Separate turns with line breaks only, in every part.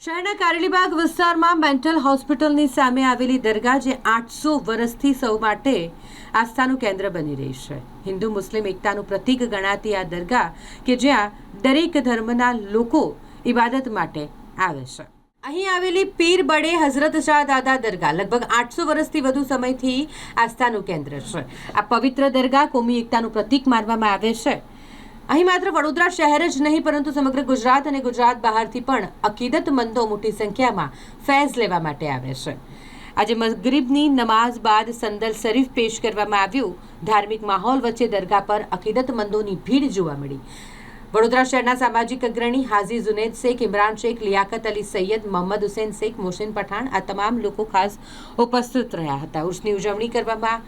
શહેરના કારેલીબાગ વિસ્તારમાં મેન્ટલ હોસ્પિટલની સામે આવેલી દરગાહ જે 800 વર્ષથી સૌ માટે આસ્થાનું કેન્દ્ર બની રહી છે. હિન્દુ મુસ્લિમ એકતાનું પ્રતીક ગણાતી આ દરગાહ કે જ્યાં દરેક ધર્મના લોકો ઇબાદત માટે આવે છે. અહીં આવેલી પીર બડે હઝરત શાહ દાદા દરગાહ લગભગ 800 વર્ષથી વધુ સમયથી આસ્થાનું કેન્દ્ર છે. આ પવિત્ર દરગાહ કોમી એકતાનું પ્રતીક માનવામાં આવે છે. અહીં માત્ર વડોદરા શહેર જ નહીં પરંતુ સમગ્ર ગુજરાત અને ગુજરાત બહારથી પણ અકીદતમંદો મોટી સંખ્યામાં ફૈઝ લેવા માટે આવે છે. આજે મગરિબની નમાઝ બાદ સંદલ શરીફ પેશ કરવામાં આવ્યું. ધાર્મિક માહોલ વચ્ચે દરગાહ પર અકીદતમંદોની ભીડ જોવા મળી. વડોદરા શહેરના સામાજિક અગ્રણી હાજી ઝુનેદ શેખ, ઇમરાન શેખ, લિયાકત અલી સૈયદ, મોહમ્મદ હુસૈન શેખ, મોહસિન પઠાણ આ તમામ લોકો ખાસ ઉપસ્થિત રહ્યા હતા. ઉર્સની ઉજવણી કરવામાં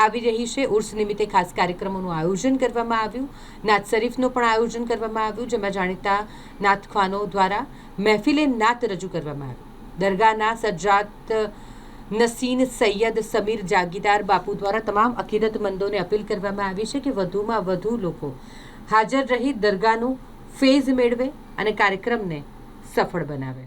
આવી રહી છે. ઉર્સ નિમિત્તે ખાસ કાર્યક્રમોનું આયોજન કરવામાં આવ્યું. નાત શરીફનું પણ આયોજન કરવામાં આવ્યું, જેમાં જાણીતા નાતખ્વાનો દ્વારા મહેફિલે નાત રજૂ કરવામાં આવી. દરગાહના સજ્જાદ નસીન સૈયદ સમીર જાગીદાર બાપુ દ્વારા તમામ અકીદતમંદોને અપીલ કરવામાં આવી છે કે વધુમાં વધુ લોકો હાજર રહી દરગાહનું ફેઝ મેળવે અને કાર્યક્રમને સફળ બનાવે.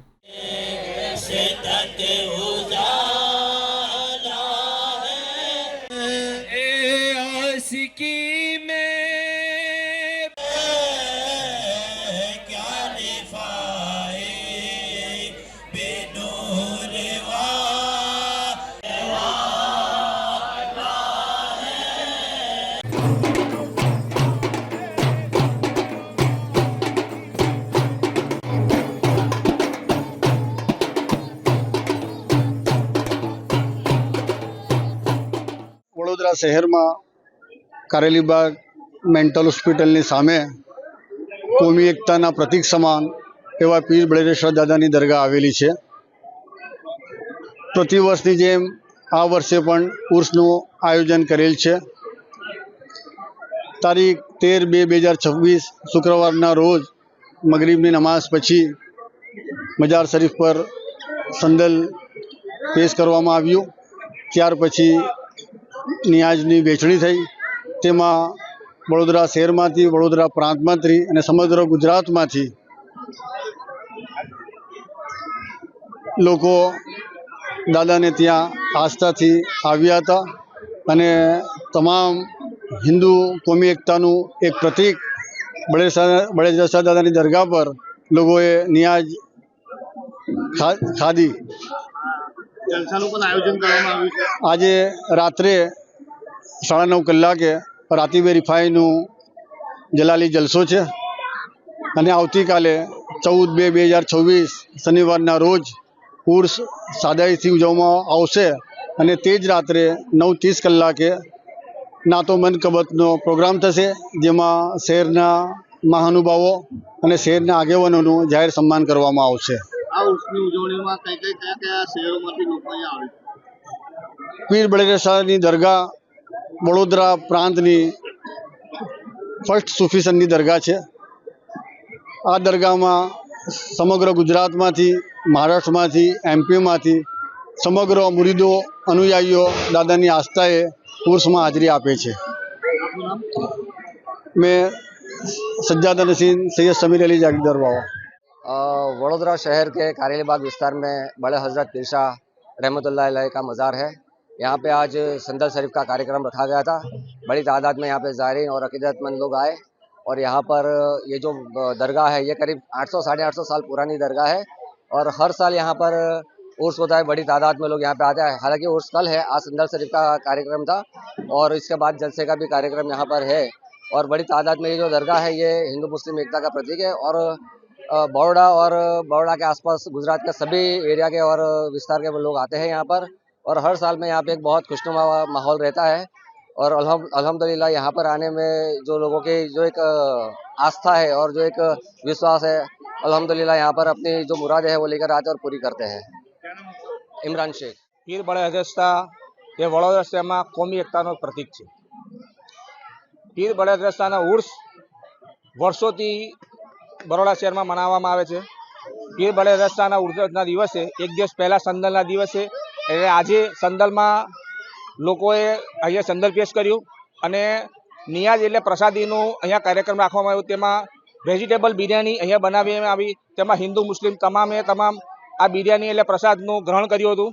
વડોદરા શહેરમાં કારેલીબાગ મેન્ટલ હોસ્પિટલની સામે કોમી એકતાના પ્રતીક સમાન એવા પીર બળેશ્વર દાદાની દરગાહ આવેલી છે. પ્રતિવર્ષની જેમ આ વર્ષે પણ ઉર્સનું આયોજન કરેલ છે. તારીખ 13/2/2026 શુક્રવારના રોજ મગરિબની નમાઝ પછી મજાર શરીફ પર સંદલ પેશ કરવામાં આવ્યું. ત્યાર પછી નિયાજની વહેંચણી થઈ. તેમાં વડોદરા શહેરમાંથી, વડોદરા પ્રાંતમાંથી અને સમગ્ર ગુજરાતમાંથી લોકો દાદાને ત્યાં આસ્થાથી આવ્યા હતા અને તમામ હિન્દુ કોમી એકતાનું એક પ્રતીક બળેશ્વર શાહ દાદાની દરગાહ પર લોકોએ નિયાજ ખાધી.
જલસાનું પણ આયોજન કરવામાં આવ્યું છે.
આજે રાત્રે 9:30 કલાકે રાતીબે રિફાઈનું જલાલી જલસો છે અને આવતીકાલે 14/2/2026 શનિવારના રોજ ઉર્સ સાદાઈથી ઉજવવામાં આવશે અને તે જ રાત્રે 9:30 કલાકે નાતો મનકબતનો પ્રોગ્રામ થશે, જેમાં શહેરના મહાનુભાવો અને શહેરના આગેવાનોનું જાહેર સન્માન કરવામાં આવશે.
આ ઉર્સની ઉજવણીમાં કયા શહેરોમાંથી લોકો અહીંયા આવે છે?
પીર બળેશ્વર શાહની દરગાહ વડોદરા પ્રાંતની ફર્સ્ટ સુફીસનની દરગાહ છે. આ દરગાહમાં સમગ્ર ગુજરાતમાંથી, મહારાષ્ટ્રમાંથી, એમપીમાંથી સમગ્ર મુરીદો અનુયાયીઓ દાદાની આસ્થાએ ઉર્સમાં હાજરી આપે છે. મેં सज्जाद नसीन सैयद समीर अली जागीरदार बाबा।
वडोदरा शहर के कारेलीबाग विस्तार में बड़े हजरत पीर शाह रहमतुल्लाह अलैह का मज़ार है। यहाँ पे आज संदल शरीफ का कार्यक्रम रखा गया था। बड़ी तादाद में यहाँ पे ज़ायरीन और अकीदतमंद लोग आए और यहाँ पर ये जो दरगाह है ये करीब 800 साढ़े 800 साल पुरानी दरगाह है और हर साल यहाँ पर उर्स होता है। बड़ी तादाद में लोग यहाँ पे आते हैं। हालांकि उर्स कल है, आज संदल शरीफ का कार्यक्रम था और इसके बाद जलसे का भी कार्यक्रम यहाँ पर है और बड़ी तादाद में ये जो दरगाह है ये हिंदू मुस्लिम एकता का प्रतीक है और बड़ौदा और बड़ौदा के आसपास गुजरात के सभी एरिया के और विस्तार के लोग आते हैं यहाँ पर और हर साल में यहाँ पे एक बहुत खुशनुमा माहौल रहता है और अल्हम्दुलिल्लाह यहाँ पर आने में जो लोगों की जो एक आस्था है और जो एक विश्वास है, अल्हम्दुलिल्लाह यहाँ पर अपनी जो मुराद है वो लेकर आते और पूरी करते हैं। इमरान शेख।
પીર બળે હઝરત શાહ એ વડોદરા શહેરમાં કોમી એકતાનું પ્રતીક છે. પીર બળે હઝરત શાહના ઉર્સ વર્ષોથી બરોડા શહેરમાં મનાવવામાં આવે છે. પીર બળે હઝરત શાહના ઉર્સના દિવસે એક દિવસ પહેલાં સંદલના દિવસે એટલે આજે સંદલમાં લોકોએ અહીંયા સંદલ પેશ કર્યું અને નિયાજ એટલે પ્રસાદીનું અહીંયા કાર્યક્રમ રાખવામાં આવ્યો. તેમાં વેજીટેબલ બિરયાની અહીંયા બનાવવામાં આવી, તેમાં હિન્દુ મુસ્લિમ તમામે તમામ આ બિરયાની એટલે પ્રસાદનું ગ્રહણ કર્યું હતું.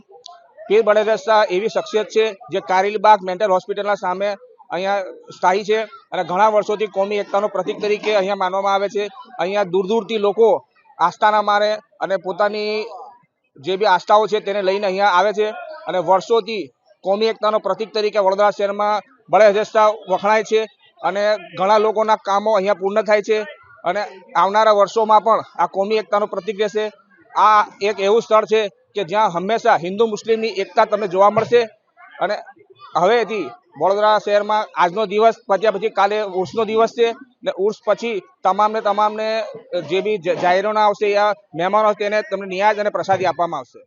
પીર બળેરાજ શાહ એવી શખ્સિયત છે જે કારેલીબાગ મેન્ટલ હોસ્પિટલના સામે અહીંયા સ્થાયી છે અને ઘણા વર્ષોથી કોમી એકતાનો પ્રતીક તરીકે અહીંયા માનવામાં આવે છે. અહીંયા દૂર દૂરથી લોકો આસ્થાના મારે અને પોતાની જે બી આસ્થાઓ છે તેને લઈને અહીંયા આવે છે અને વર્ષોથી કોમી એકતાનો પ્રતીક તરીકે વડોદરા શહેરમાં બળેરાજ શાહ વખણાય છે અને ઘણા લોકોના કામો અહીંયા પૂર્ણ થાય છે અને આવનારા વર્ષોમાં પણ આ કોમી એકતાનું પ્રતીક રહેશે. આ એક એવું સ્થળ છે કે જ્યાં હંમેશા હિન્દુ મુસ્લિમની એકતા તમને જોવા મળશે અને હવેથી વડોદરા શહેરમાં આજનો દિવસ પત્યા પછી કાલે ઉર્સનો દિવસ છે ને ઉર્સ પછી તમામને જે બી જાહેરોના આવશે યા મહેમાનો તેને તમને નિયાજ અને પ્રસાદી આપવામાં આવશે.